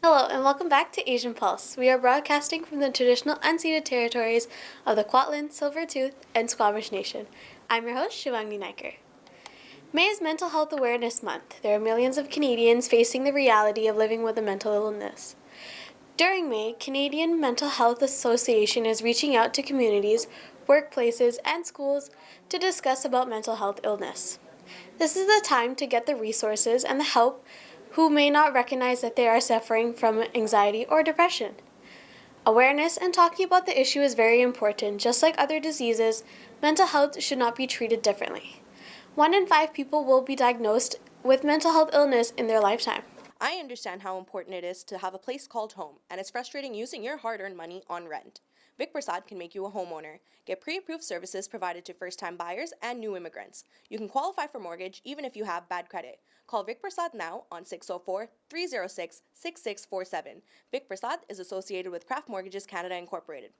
Hello and welcome back to Asian Pulse. We are broadcasting from the traditional unceded territories of the Kwantlen, Silvertooth, and Squamish Nation. I'm your host, Shivangni Naiker. May is Mental Health Awareness Month. There are millions of Canadians facing the reality of living with a mental illness. During May, Canadian Mental Health Association is reaching out to communities, workplaces, and schools to discuss about mental health illness. This is the time to get the resources and the help who may not recognize that they are suffering from anxiety or depression. Awareness and talking about the issue is very important. Just like other diseases, mental health should not be treated differently. 1 in 5 people will be diagnosed with mental health illness in their lifetime. I understand how important it is to have a place called home, and it's frustrating using your hard-earned money on rent. Vic Prasad can make you a homeowner. Get pre-approved services provided to first-time buyers and new immigrants. You can qualify for mortgage even if you have bad credit. Call Vic Prasad now on 604-306-6647. Vic Prasad is associated with Craft Mortgages Canada Incorporated.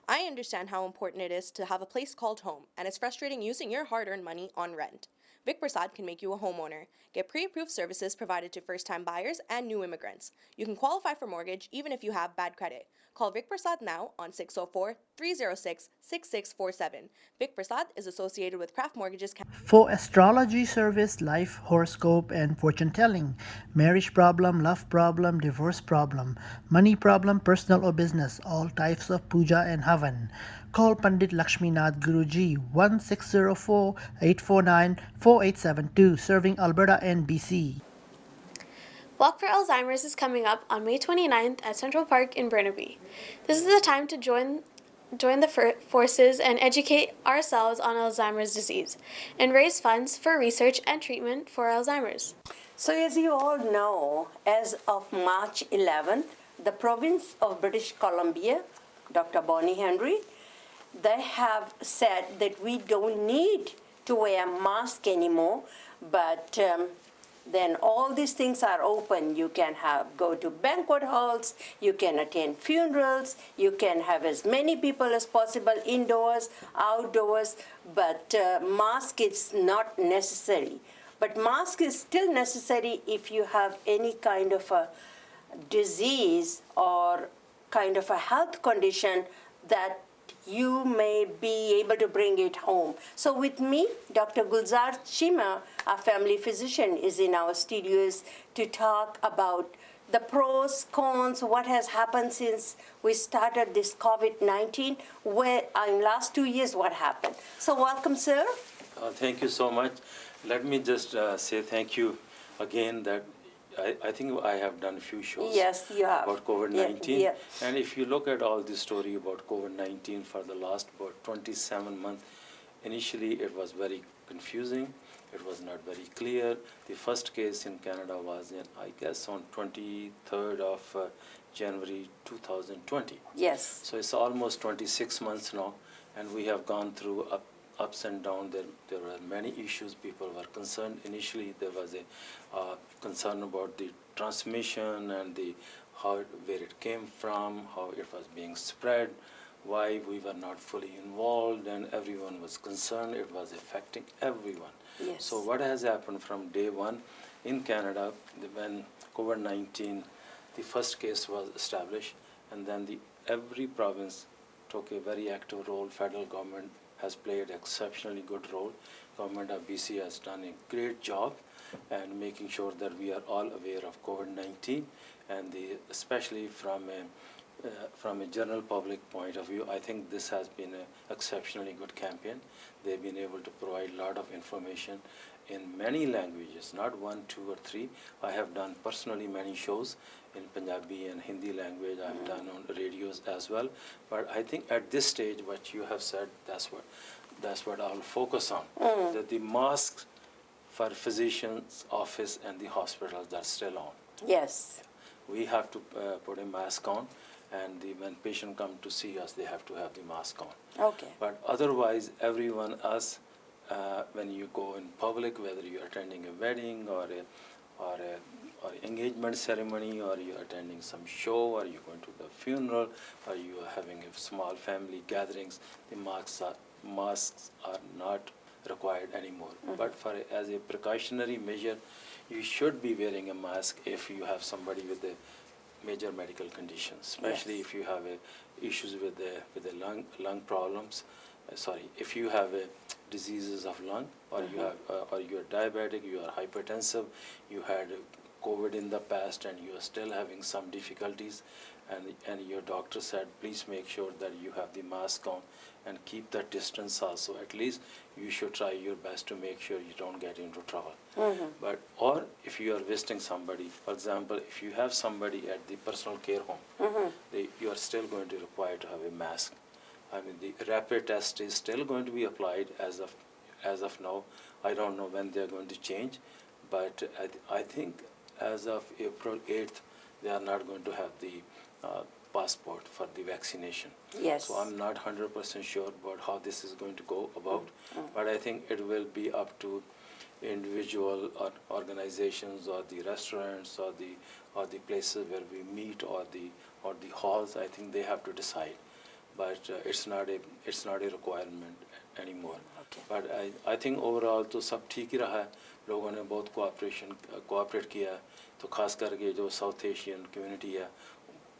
I understand how important it is to have a place called home, and it's frustrating using your hard-earned money on rent. Vic Prasad can make you a homeowner. Get pre-approved services provided to first-time buyers and new immigrants. You can qualify for mortgage even if you have bad credit. Call Vic Prasad now on 604-306-6647. Vic Prasad is associated with Craft Mortgages Canada. For astrology service, life horoscope, and fortune telling, marriage problem, love problem, divorce problem, money problem, personal or business, all types of puja and havan. Call Pandit Lakshminath Guruji 1604-849-4872, serving Alberta and BC. Walk for Alzheimer's is coming up on May 29th at Central Park in Burnaby. This is the time to join the forces and educate ourselves on Alzheimer's disease and raise funds for research and treatment for Alzheimer's. So as you all know, as of March 11th, the province of British Columbia, Dr. Bonnie Henry, they have said that we don't need to wear a mask anymore, but then all these things are open. You can go to banquet halls, you can attend funerals, you can have as many people as possible indoors, outdoors, but mask is not necessary. But mask is still necessary if you have any kind of a disease or kind of a health condition that you may be able to bring it home. So with me, Dr. Gulzar Chima, our family physician, is in our studios to talk about the pros, cons, what has happened since we started this COVID-19, where in last 2 years, what happened. So welcome, sir. Thank you so much. Let me just say thank you again that I think I have done a few shows Yes, you have. about COVID-19. Yeah. And if you look at all the story about COVID-19 for the last about 27 months, initially it was very confusing. It was not very clear. The first case in Canada was in, I guess, on 23rd of January 2020. Yes. So it's almost 26 months now, and we have gone through ups and downs. There were many issues. People were concerned. Initially, there was a concern about the transmission and where it came from, how it was being spread, why we were not fully involved, and everyone was concerned. It was affecting everyone. Yes. So what has happened from day one in Canada, when COVID-19, the first case was established, and then every province took a very active role. Federal government has played exceptionally good role. Government of BC has done a great job and making sure that we are all aware of COVID-19, and especially from a general public point of view, I think this has been an exceptionally good campaign. They've been able to provide a lot of information in many languages, not one, two, or three. I have done personally many shows in Punjabi and Hindi language. I've done on radios as well. But I think at this stage, what you have said, that's what I'll focus on. That the masks for physicians' office and the hospitals, that's still on. Yes. We have to put a mask on, and when patients come to see us, they have to have the mask on. Okay. But otherwise, everyone else, when you go in public, whether you're attending a wedding or engagement ceremony, or you're attending some show, or you're going to the funeral, or you are having a small family gatherings, the masks are not required anymore. But as a precautionary measure, you should be wearing a mask if you have somebody with a major medical conditions, especially Yes. if you have issues with the lung problems. If you have diseases of lung, or you have or you are diabetic, you are hypertensive, you had COVID in the past, and you are still having some difficulties, and your doctor said, please make sure that you have the mask on and keep that distance also. At least you should try your best to make sure you don't get into trouble. But or if you are visiting somebody, for example, if you have somebody at the personal care home, you are still going to require to have a mask. I mean, the rapid test is still going to be applied as of now. I don't know when they are going to change, but I think as of April 8th, they are not going to have the passport for the vaccination. Yes. So I'm not 100% sure about how this is going to go about, but I think it will be up to individual or organizations, or the restaurants, or the places where we meet, or the halls. I think they have to decide, but it's not a requirement anymore. Okay. But I think overall तो सब ठीक ही रहा है. लोगों ने बहुत cooperate किया है. तो खास करके जो साउथ एशियन कम्युनिटी है,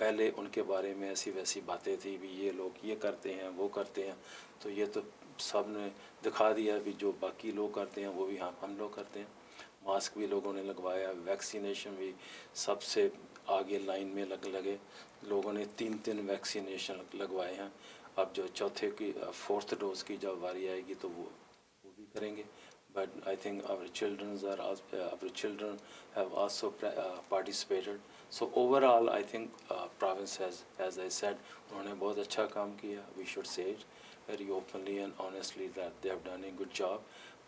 पहले उनके बारे में ऐसी वैसी बातें थी भी ये लोग ये करते हैं वो करते हैं, तो ये तो सब ने दिखा दिया भी जो बाकी लोग करते हैं वो भी हम लोग करते हैं. मास्क भी लोगों ने लगवाया, वैक्सीनेशन भी सबसे आगे लाइन में लगे. लोगों ने 3 वैक्सीनेशन लगवाए हैं. अब जो चौथे की 4th डोज की जब बारी आएगी तो वो भी करेंगे. But I think our children have also participated. So overall, I think province has, as I said, उन्होंने बहुत अच्छा काम किया. We should say it very openly and honestly that they have done a good job.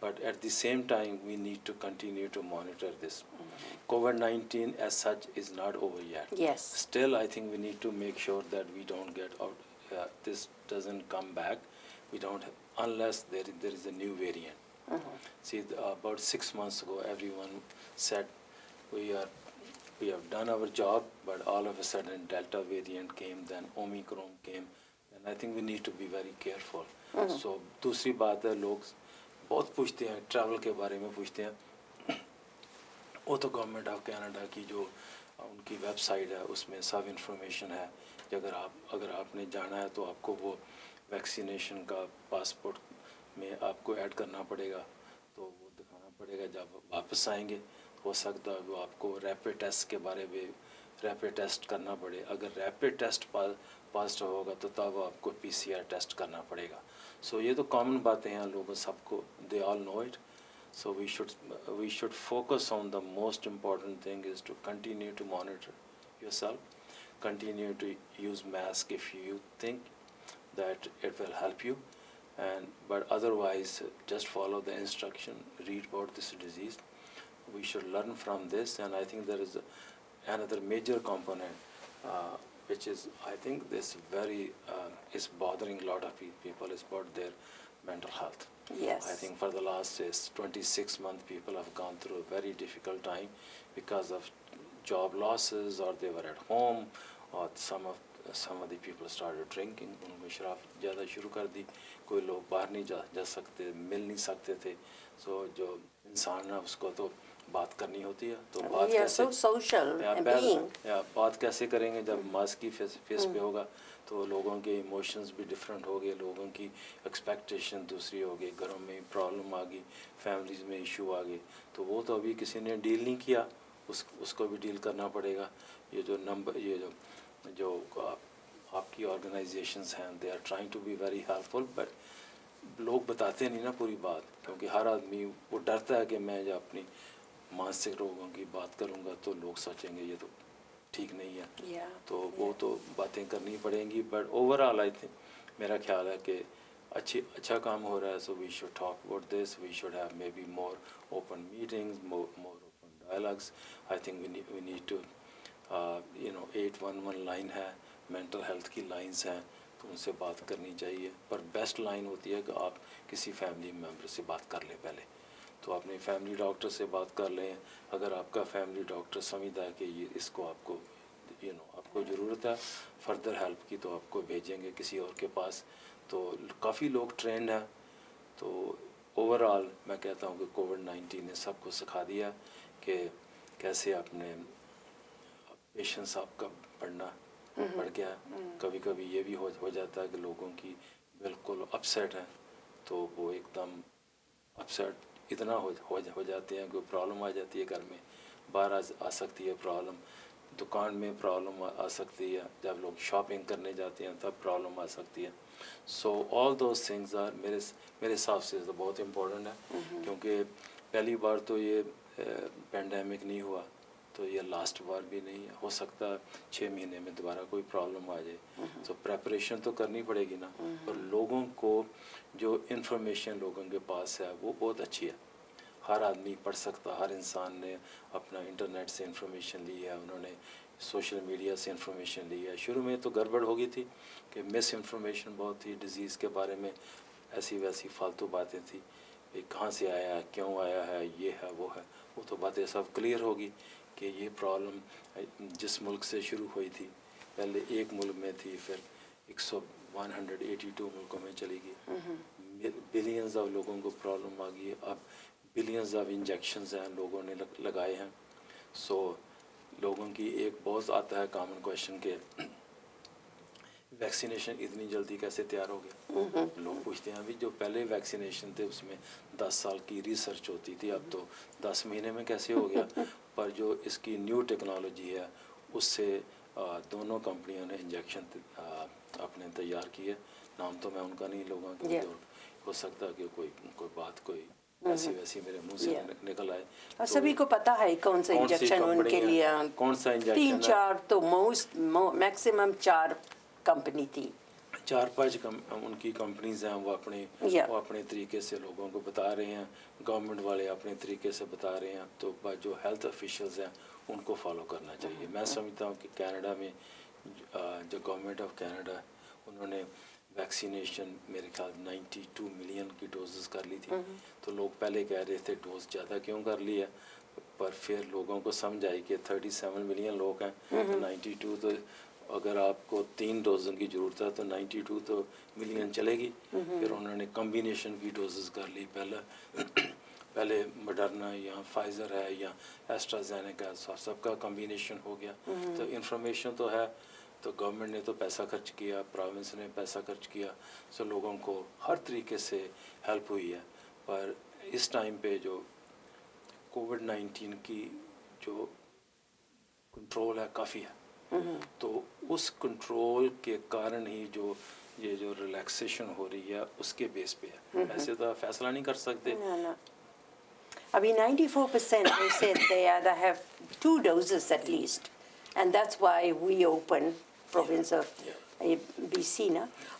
But at the same time, we need to continue to monitor this. COVID-19 as such is not over yet. Yes. Still, I think we need to make sure that we don't get out. This doesn't come back. We don't, unless there is a new variant. See, about 6 months ago, everyone said we have done our job, but all of a sudden Delta variant came, then Omicron came, and I think we need to be very careful. So दूसरी बात है, लोग बहुत पूछते हैं travel के बारे में पूछते हैं. वो तो गवर्नमेंट ऑफ कनाडा की जो उनकी वेबसाइट है उसमें सब इंफॉर्मेशन है. अगर आपने जाना है तो आपको वो वैक्सीनेशन का पासपोर्ट में आपको ऐड करना पड़ेगा, तो वो दिखाना पड़ेगा. जब वापस आएंगे हो सकता है वो आपको रैपिड टेस्ट के बारे में रैपिड टेस्ट करना पड़े. अगर रैपिड टेस्ट पास होगा तो तब आपको PCR टेस्ट करना पड़ेगा. सो ये तो कॉमन बातें हैं, लोगों सबको they all know it. So we should focus on the most important thing is to continue to monitor yourself, continue to use mask if you think that it will help you, but otherwise just follow the instruction, read about this disease. We should learn from this, and I think there is another major component which is, I think this is bothering a lot of people, is about their mental health. Yes. I think for the last 26 months, people have gone through a very difficult time because of job losses, or they were at home, or some of the people started drinking. उन्होंने शराब ज़्यादा शुरू कर दी. कोई लोग बाहर नहीं जा सकते, मिल नहीं सकते थे. So जो इंसान है उसको तो बात करनी होती है. तो बात We are कैसे so social being. बात कैसे करेंगे जब मास्क की फेस पे होगा. तो लोगों के इमोशंस भी डिफरेंट हो गए, लोगों की एक्सपेक्टेशन दूसरी हो गई, घरों में प्रॉब्लम आ गई, फैमिलीज़ में इशू आ गए. तो वो तो अभी किसी ने डील नहीं किया, उसको भी डील करना पड़ेगा. ये जो आपकी ऑर्गेनाइजेशंस हैं, they are trying to be very helpful, but लोग बताते नहीं ना पूरी बात, क्योंकि हर आदमी वो डरता है कि मैं जब अपनी मानसिक रोगों की बात करूँगा तो लोग सोचेंगे ये तो ठीक नहीं है. तो वो तो बातें करनी पड़ेंगी. बट ओवरऑल आई थिंक, मेरा ख्याल है कि अच्छा काम हो रहा है. So we should talk about this, we should have maybe more open meetings, more open dialogues. I think we need to 811 line है, मेंटल हेल्थ की लाइंस हैं, तो उनसे बात करनी चाहिए. पर बेस्ट लाइन होती है कि आप किसी फैमिली मेम्बर से बात कर लें पहले. तो अपने फैमिली डॉक्टर से बात कर लें. अगर आपका फैमिली डॉक्टर समझता है कि ये इसको आपको आपको ज़रूरत है फर्दर हेल्प की, तो आपको भेजेंगे किसी और के पास. तो काफ़ी लोग ट्रेंड हैं. तो ओवरऑल मैं कहता हूँ कि कोविड-19 ने सबको सिखा दिया कि कैसे अपने پیشنس آپ کا بڑھ گیا ہے. کبھی کبھی یہ بھی ہو جاتا ہے کہ لوگوں کی بالکل اپسیٹ ہے تو وہ ایک دم اپسیٹ اتنا ہو جاتے ہیں کہ پرابلم آ جاتی ہے گھر میں، باہر آ سکتی ہے پرابلم، دکان میں پرابلم آ سکتی ہے، جب لوگ شاپنگ کرنے جاتے ہیں تب پرابلم آ سکتی ہے. سو آل دوز تھنگز آر میرے حساب سے تو بہت امپورٹنٹ ہے، کیونکہ پہلی بار تو یہ پینڈیمک نہیں ہوا تو یہ لاسٹ بار بھی نہیں ہو سکتا 6 مہینے میں دوبارہ کوئی پرابلم آ جائے. تو پریپریشن تو کرنی پڑے گی نا. اور لوگوں کو جو انفارمیشن لوگوں کے پاس ہے وہ بہت اچھی ہے، ہر آدمی پڑھ سکتا، ہر انسان نے اپنا انٹرنیٹ سے انفارمیشن لی ہے، انہوں نے سوشل میڈیا سے انفارمیشن لی ہے. شروع میں تو گڑبڑ ہو گئی تھی کہ مس انفارمیشن بہت تھی، ڈیزیز کے بارے میں ایسی ویسی فالتو باتیں تھی، کہاں سے آیا ہے، کیوں آیا ہے، یہ ہے وہ ہے. وہ تو باتیں سب کلیئر ہوگی کہ یہ پرابلم جس ملک سے شروع ہوئی تھی، پہلے ایک ملک میں تھی، پھر 182 ملکوں میں چلی گئی، بلینز آف لوگوں کو پرابلم آ گئی. اب بلینز آف انجیکشنز ہیں لوگوں نے لگائے ہیں. سو لوگوں کی ایک بہت آتا ہے کامن کویشچن کہ ویکسینیشن اتنی جلدی کیسے تیار ہو گیا. لوگ پوچھتے ہیں ابھی جو پہلے ویکسینیشن تھے اس میں 10 سال کی ریسرچ ہوتی تھی، اب تو 10 مہینے میں کیسے ہو گیا. پر جو اس کی نیو ٹیکنالوجی ہے اس سے دونوں کمپنیوں نے انجیکشن اپنے تیار کیے. نام تو میں ان کا نہیں لوں گا کیونکہ ہو سکتا ہے کہ کوئی بات کوئی ایسی ویسی میرے منہ سے نکل آئے. اور سبھی کو پتہ ہے کون سا انجیکشن ان کے لیے، کون سا انجیکشن 3-4 تو میکسیمم 4 کمپنی تھی، 4-5 ان کی کمپنیز ہیں. وہ اپنے طریقے سے لوگوں کو بتا رہے ہیں، گورنمنٹ والے اپنے طریقے سے بتا رہے ہیں. تو جو ہیلتھ آفیشلز ہیں ان کو فالو کرنا چاہیے. میں سمجھتا ہوں کہ کینیڈا میں جو گورنمنٹ آف کینیڈا انہوں نے ویکسینیشن میرے خیال 92 ملین کی ڈوزز کر لی تھی. تو لوگ پہلے کہہ رہے تھے ڈوز زیادہ کیوں کر لی ہے، پر پھر لوگوں کو سمجھ آئی کہ 37 ملین لوگ ہیں تو 92 تو اگر آپ کو 3 ڈوزوں کی ضرورت ہے تو 92 تو ملین چلے گی. پھر انہوں نے کمبینیشن کی ڈوزز کر لی. پہلے مڈرنا یا فائزر ہے یا ایسٹرازینیکا سب کا کمبینیشن ہو گیا. تو انفارمیشن تو ہے، تو گورنمنٹ نے تو پیسہ خرچ کیا، پروونس نے پیسہ خرچ کیا. سو لوگوں کو ہر طریقے سے ہیلپ ہوئی ہے. پر اس ٹائم پہ جو کووڈ-19 کی جو کنٹرول ہے کافی ہے، تو اس کنٹرول کے کارن ہی یہ جو ریلیکسیشن ہو رہی ہے اس کے بیس پہ ہے. ایسے تو فیصلہ نہیں کر سکتے. ابھی 94% they said they either have 2 doses at least, and that's why we open province of BC.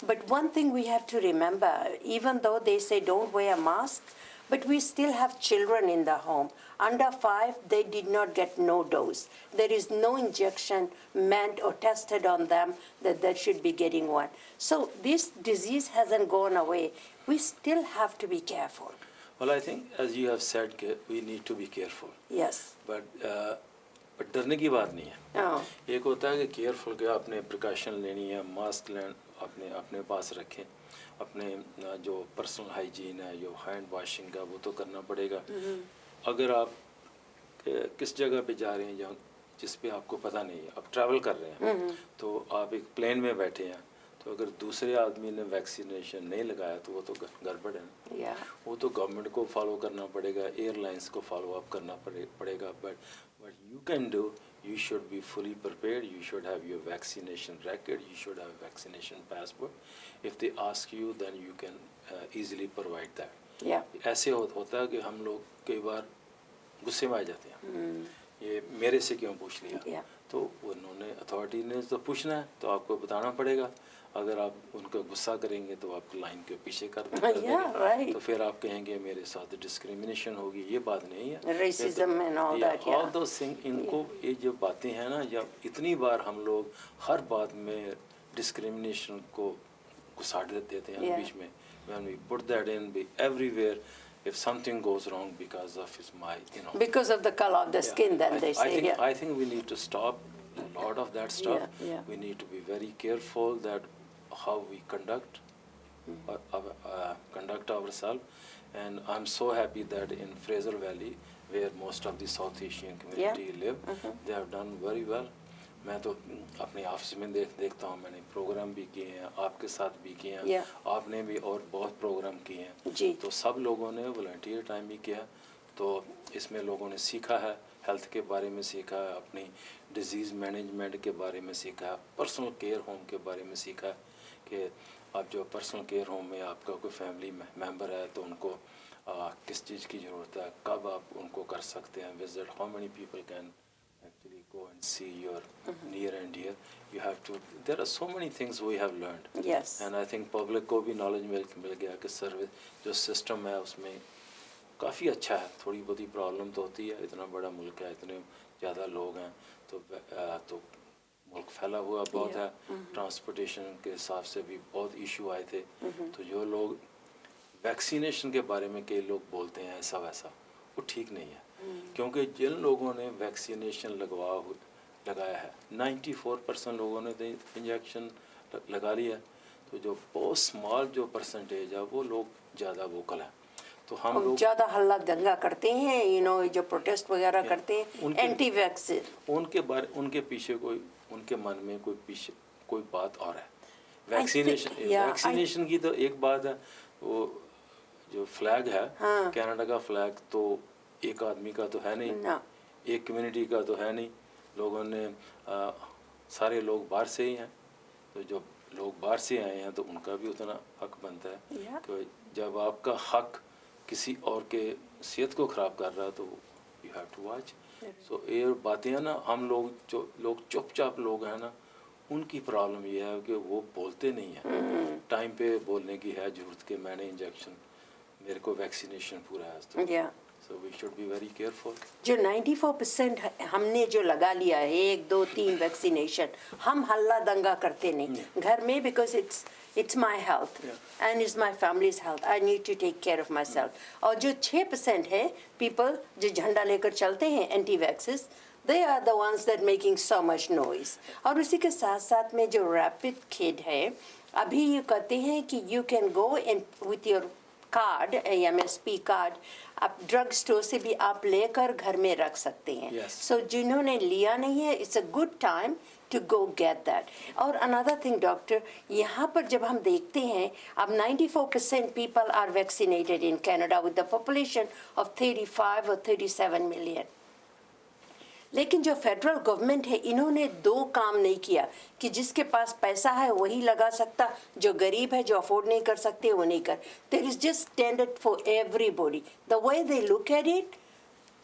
But one thing we have to remember, even though they say don't wear a mask, but we still have children in the home. Under 5, they did not get no dose. There is no injection meant or tested on them that they should be getting one. So this disease hasn't gone away. We still have to be careful. Well, I think, as you have said, we need to be careful. Yes. But ڈرنے کی بات نہیں ہے. ایک ہوتا ہے کہ careful کہ آپ نے پریکاشن لینی ہے، ماسک اپنے پاس رکھیں، اپنے جو پرسنل ہائیجین ہے، جو ہینڈ واشنگ کا وہ تو کرنا پڑے گا. اگر آپ کس جگہ پہ جا رہے ہیں جس پہ آپ کو پتہ نہیں ہے، آپ ٹریول کر رہے ہیں تو آپ ایک پلین میں بیٹھے ہیں، تو اگر دوسرے آدمی نے ویکسینیشن نہیں لگایا تو وہ تو گڑبڑ ہے نا. وہ تو گورنمنٹ کو فالو کرنا پڑے گا، ایئر لائنس کو فالو اپ کرنا پڑے گا. But what you can do, you should be fully prepared. You should have your vaccination record. You should have a vaccination passport. If they ask you, then you can easily provide that. ایسے ہوتا ہے کہ ہم لوگ کئی بار غصے میں آ جاتے ہیں، یہ میرے سے کیوں پوچھ لیا. تو انہوں نے اتھارٹی نے تو پوچھنا ہے تو آپ کو بتانا پڑے گا. اگر آپ ان کو غصہ کریں گے تو آپ لائن کے پیچھے کر دیں گے، تو پھر آپ کہیں گے میرے ساتھ ڈسکریمنیشن ہوگی. یہ بات نہیں ہے. Racism and all that, all those things, ان کو یہ جو باتیں ہیں نا، یا اتنی بار ہم لوگ ہر بات میں ڈسکریمنیشن کو گھساڑ دیتے ہیں بیچ میں. When we put that in, everywhere, if something goes wrong because of because of the color of the skin, then they say. I think we need to stop a lot of that stuff. We need to be very careful that how we conduct ourselves. And I'm so happy that in Fraser Valley, where most of the South Asian community live, they have done very well. میں تو اپنے office میں دیکھتا ہوں، میں نے programme بھی کیے ہیں، آپ کے ساتھ بھی کیے ہیں، آپ نے بھی اور بہت پروگرام کیے ہیں جی. تو سب لوگوں نے والنٹیئر ٹائم بھی کیا. تو اس میں لوگوں نے سیکھا ہے، ہیلتھ کے بارے میں سیکھا ہے، اپنی ڈیزیز مینجمنٹ کے بارے میں سیکھا ہے، پرسنل کیئر ہوم کے بارے میں سیکھا ہے کہ اب جو پرسنل کیئر ہوم میں آپ کا کوئی فیملی ممبر ہے تو ان کو کس چیز کی ضرورت ہے، کب آپ ان کو کر سکتے ہیں visit, how many people can actually go and see your near and dear. You have to, there are so many things we have learned. Yes. And I think public کو بھی نالج مل گیا کہ سروس جو system ہے اس میں کافی اچھا ہے. تھوڑی بہت پرابلم تو ہوتی ہے، اتنا بڑا ملک ہے، اتنے زیادہ لوگ ہیں تو ملک پھیلا ہوا بہت ہے. ٹرانسپورٹیشن کے حساب سے بھی بہت ایشو آئے تھے. تو جو لوگ ویکسینیشن کے بارے میں کئی لوگ بولتے ہیں ایسا ویسا، وہ ٹھیک نہیں ہے. کیونکہ جن لوگوں نے ویکسینیشن لگایا ہے 94% لوگوں نے انجیکشن لگا لیا ہے. تو جو بہت اسمال جو پرسنٹیج ہے وہ لوگ زیادہ ووکل ہیں. تو ہم لوگ زیادہ ہلہ دنگا کرتے ہیں، جو پروٹیسٹ وغیرہ کرتے ہیں اینٹی ویکسین، ان کے پیچھے ان کے من میں کوئی بات اور ہے. ویکسینیشن کی تو ایک بات ہے، وہ جو فلیگ ہے کینیڈا کا فلیگ تو ایک آدمی کا تو ہے نہیں، ایک کمیونٹی کا تو ہے نہیں. لوگوں نے سارے لوگ باہر سے ہی ہیں، تو جو لوگ باہر سے آئے ہیں تو ان کا بھی اتنا حق بنتا ہے کہ جب آپ کا حق کسی اور کے صحت کو خراب کر رہا ہے تو یو ہیو ٹو واچ. سو یہ باتیں ہیں نا، ہم جو لوگ چپ چاپ لوگ ہیں نا، ان کی پرابلم یہ ہے کہ وہ بولتے نہیں ہیں. ٹائم پہ بولنے کی ہے ضرورت کہ میں نے انجیکشن، میرے کو ویکسینیشن پورا ہے. So we should be very careful. جو 94% ہم نے جو لگا لیا ہے 1 2 3 ویکسینیشن، ہم ہلہ دنگا کرتے نہیں گھر میں، because it's my health and it's my family's health. I need to take care of myself. اور جو 6% ہے پیپل جو جھنڈا لے کر چلتے ہیں anti waxes, they are the ones that making so much noise. اور اسی کے ساتھ ساتھ میں جو ریپڈ کڈ ہے، ابھی یہ کہتے ہیں کہ you can go and with your card MSP card آپ ڈرگ اسٹور سے بھی آپ لے کر گھر میں رکھ سکتے ہیں. سو جنہوں نے لیا نہیں ہے، it's a good time to go get that. اور اندر تھنگ ڈاکٹر، یہاں پر جب ہم دیکھتے ہیں اب 94% people are vaccinated in Canada with the population of 35 or 37 million. لیکن جو فیڈرل گورنمنٹ ہے، انہوں نے 2 کام نہیں کیا کہ جس کے پاس پیسہ ہے وہی لگا سکتا، جو غریب ہے جو افورڈ نہیں کر سکتے وہ نہیں کر. There is just standard for everybody. The way they look at it,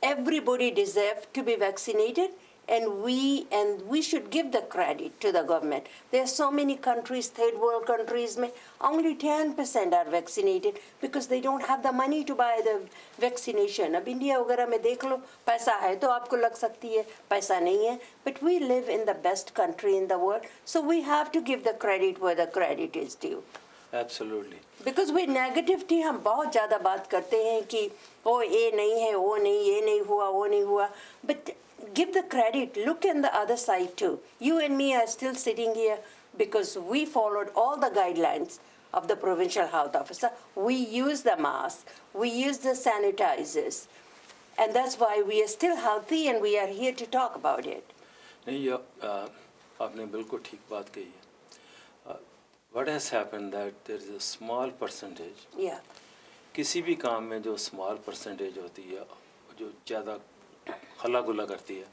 everybody deserve to be vaccinated. And we should give the credit to the government. There are so many countries, third world countries, mein only 10% are vaccinated because they don't have the money to buy the vaccination. Ab India वगैरह में देख लो, पैसा है तो आपको लग सकती है, पैसा नहीं है. But we live in the best country in the world, so we have to give the credit where the credit is due. Absolutely. Because we negativity ہم بہت زیادہ بات کرتے ہیں کہ وہ یہ نہیں ہے، وہ نہیں، یہ نہیں ہوا، وہ نہیں ہوا. But give the credit. Look on the other side too. You and me are still sitting here because we followed all the guidelines of the provincial health officer. We use the mask. We use the sanitizers. And that's why we are still healthy and we are here to talk about it. نہیں، آپ نے بالکل ٹھیک بات کہی ہے. What has happened that there is a small percentage. Yeah. کسی بھی کام میں جو اسمال پرسنٹیج ہوتی ہے، جو زیادہ ہلا گلا کرتی ہے،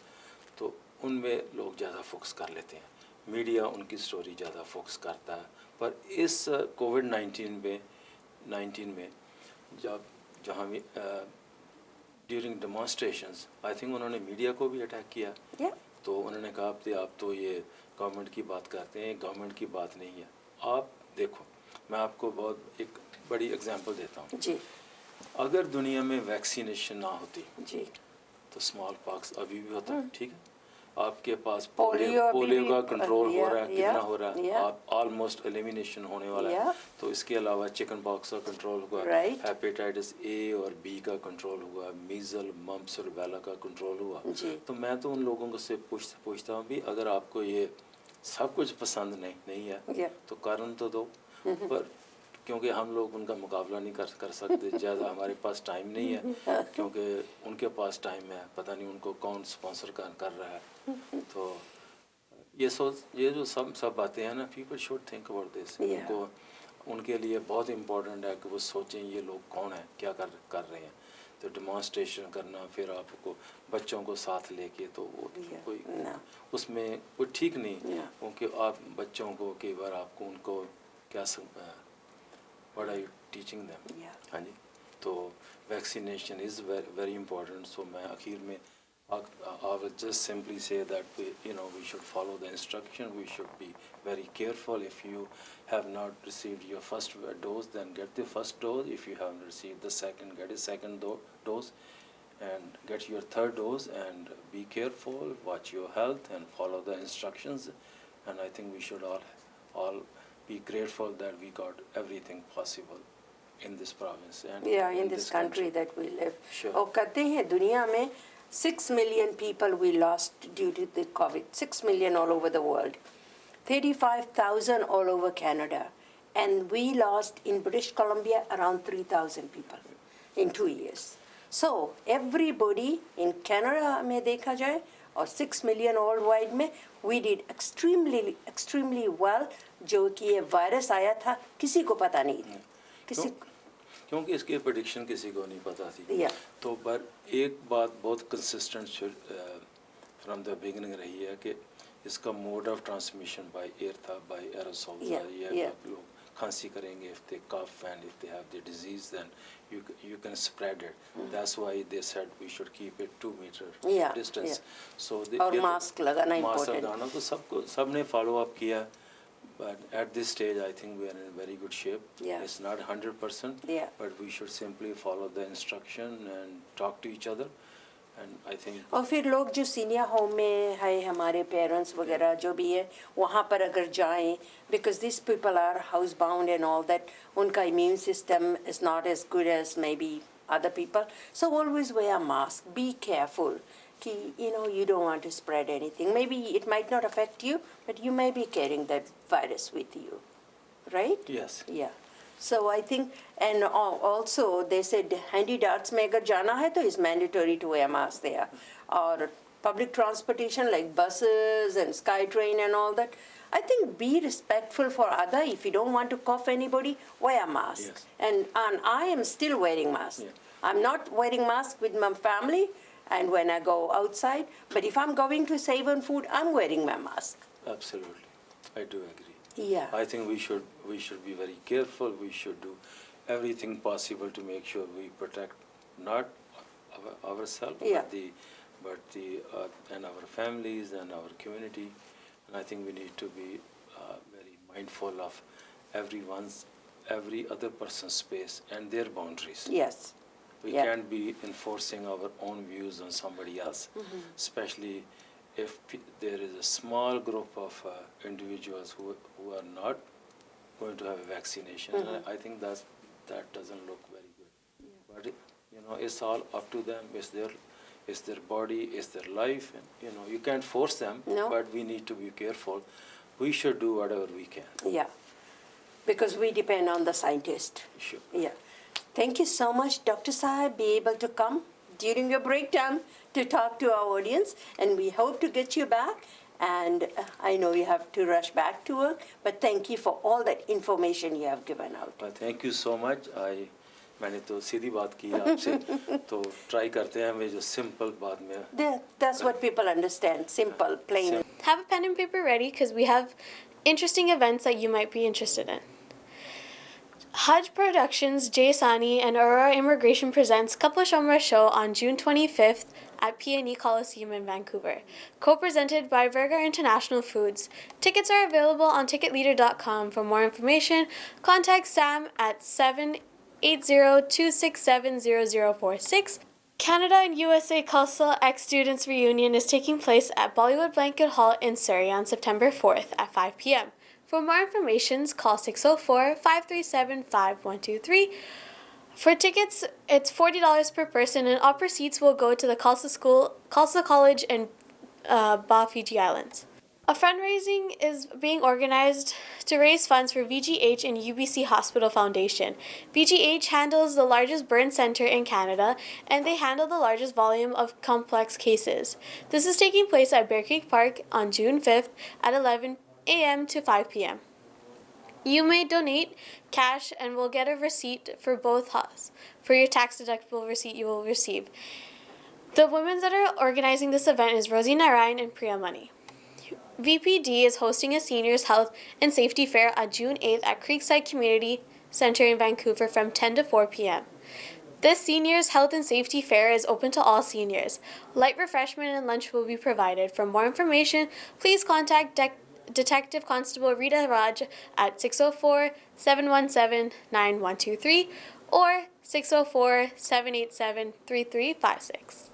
تو ان میں لوگ زیادہ فوکس کر لیتے ہیں. میڈیا ان کی سٹوری زیادہ فوکس کرتا ہے. پر اس کووڈ-19 میں جہاں ڈیورنگ ڈیمانسٹریشنز آئی تھنک انہوں نے میڈیا کو بھی اٹیک کیا. تو انہوں نے کہا کہ آپ تو یہ گورنمنٹ کی بات کرتے ہیں، گورنمنٹ کی بات نہیں ہے. آپ دیکھو، میں آپ کو بہت ایک بڑی ایگزامپل دیتا ہوں. جی. اگر دنیا میں ویکسینیشن نہ ہوتی جی تو اسمال پاکس ابھی بھی ہوتا. ٹھیک ہے، آپ کے پاس پولیو کا کنٹرول ہو رہا ہے، کتنا ہو رہا ہے، آپ آلموسٹ ایلیمینیشن ہونے والا ہے. تو اس کے علاوہ چکن پاکس کا کنٹرول ہوا، ہیپیٹائٹس اے اور بی کا کنٹرول ہوا، میزل ممپس اور روبیلا کا کنٹرول ہوا. تو میں تو ان لوگوں سے پوچھتا ہوں بھی اگر آپ کو یہ سب کچھ پسند نہیں ہے تو کارن تو دو. پر کیونکہ ہم لوگ ان کا مقابلہ نہیں کر سکتے، زیادہ ہمارے پاس ٹائم نہیں ہے، کیونکہ ان کے پاس ٹائم ہے، پتہ نہیں ان کو کون اسپانسر کر رہا ہے. تو ये जो सब बातें हैं ना, people should think about this. Yeah. उनके लिए बहुत इम्पोर्टेंट है कि वो सोचें ये लोग कौन हैं, क्या कर रहे हैं. तो डेमोन्स्ट्रेशन करना, फिर आपको बच्चों को साथ लेके, तो वो कोई उसमें कोई ठीक नहीं, क्योंकि आप बच्चों को कई बार आपको उनको क्या what are you teaching them? हाँ जी. तो vaccination is very important. So मैं आखिर में I will just simply say that we should follow the instruction. We should be very careful. If you have not received your first dose, then get the first dose. If you haven't received the second, get a second dose, and get your third dose. And be careful. Watch your health and follow the instructions. And I think we should all be grateful that we got everything possible in this province and in this country that we live. Sure. और कहते हैं दुनिया में 6 million people we lost due to the COVID. 6 million all over the world. 35,000 all over Canada. And we lost in British Columbia around 3,000 people in 2 years. So everybody in Canada में देखा जाए और 6 million worldwide में we did extremely well. जो कि ये virus आया था किसी को पता नहीं था. क्योंकि इसकी प्रेडिक्शन किसी को नहीं पता थी. तो पर एक बात बहुत कंसिस्टेंट फ्रॉम द बिगिनिंग रही है कि इसका mode of transmission by air था, बाय एरोसोल था. ये लोग खांसी करेंगे, if they cough and if they have the disease, then you can spread it. That's why they said we should keep it 2 meter distance. So और mask लगाना important. Mask लगाना तो सबने फॉलो अप किया. But at this stage, I think we are in very good shape. It's not 100%, but we should simply follow the instruction and talk to each other. And I think. और फिर लोग जो senior home में है, हमारे parents वगैरह जो भी है, वहाँ पर अगर जाएं, because these people are housebound and all that, उनका immune system is not as good as maybe other people. So always wear a mask. Be careful. You don't want to spread anything. Maybe it might not affect you, but you may be carrying that virus with you, right? Yes. Yeah. So I think, and also they said handy darts में अगर जाना है तो it's mandatory to wear mask there. Or public transportation like buses and SkyTrain and all that. I think be respectful for other. If you don't want to cough anybody, wear a mask. Yes. And I am still wearing mask. I'm not wearing mask with my family. And when I go outside, but if I'm going to save on food, I'm wearing my mask. Absolutely, I do agree. Yeah. I think we should be very careful. We should do everything possible to make sure we protect not ourselves, but and our families and our community. And I think we need to be very mindful of every other person's space and their boundaries. Yes. We can't be enforcing our own views on somebody else, especially if there is a small group of individuals who are not going to have a vaccination. And I think that doesn't look very good. But it's all up to them. It's their body, it's their life, and you can't force them. No. But we need to be careful. We should do whatever we can. Yeah, because we depend on the scientist. Sure. Yeah. Thank you so much, Dr. Sahib, be able to come during your break time to talk to our audience, and we hope to get you back. And I know you have to rush back to work, but thank you for all that information you have given out. Thank you so much. मैंने तो सीधी बात की आपसे, तो try करते हैं मैं जो simple बात में. That's what people understand, simple, plain. Have a pen and paper ready because we have interesting events that you might be interested in. Hajj Productions, Jay Sani, and Aurora Immigration presents Kapla Shamra Show on June 25th at P&E Coliseum in Vancouver, co-presented by Virga International Foods. Tickets are available on ticketleader.com. For more information, contact Sam at 780-267-0046. Canada and USA Khalsa ex-students reunion is taking place at Bollywood Blanket Hall in Surrey on September 4th at 5 p.m. For more information, call 604-537-5123. For tickets, it's $40 per person, and all proceeds will go to the Khalsa College in Ba, Fiji Islands. A fundraising is being organized to raise funds for VGH and UBC Hospital Foundation. VGH handles the largest burn center in Canada, and they handle the largest volume of complex cases. This is taking place at Bear Creek Park on June 5th at 11 a.m. to 5 p.m. You may donate cash and will get a receipt for both for your tax-deductible receipt you will receive. The women that are organizing this event is Rosie Narayan and Priya Money. VPD is hosting a seniors health and safety fair on June 8th at Creekside Community Center in Vancouver from 10 to 4 p.m. This seniors health and safety fair is open to all seniors. Light refreshment and lunch will be provided. For more information, please contact Detective Constable Rita Raj at 604-717-9123 or 604-787-3356.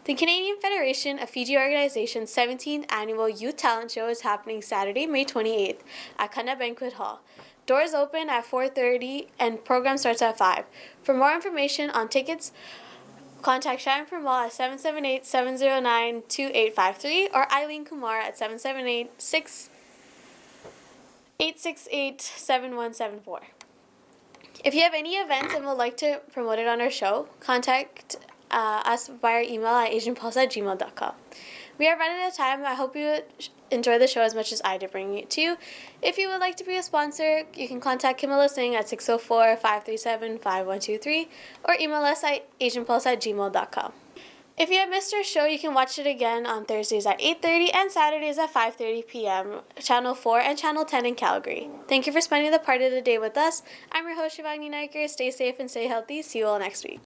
The Canadian Federation of Fiji Organization's 17th Annual Youth Talent Show is happening Saturday, May 28th at Kana Banquet Hall. Doors open at 4:30 and program starts at 5. For more information on tickets, contact Sharon Permal at 778-709-2853 or Eileen Kumar at 778-868-7174. If you have any events and would like to promote it on our show, contact us via email at asianpulse@gmail.com. We are running out of time. I hope you enjoy the show as much as I did bringing it to you. If you would like to be a sponsor, you can contact Kimala Singh at 604-537-5123 or email us at asianpulse@gmail.com. If you have missed our show, you can watch it again on Thursdays at 8:30 and Saturdays at 5:30 p.m., Channel 4 and Channel 10 in Calgary. Thank you for spending the part of the day with us. I'm your host, Shivani Naiker. Stay safe and stay healthy. See you all next week.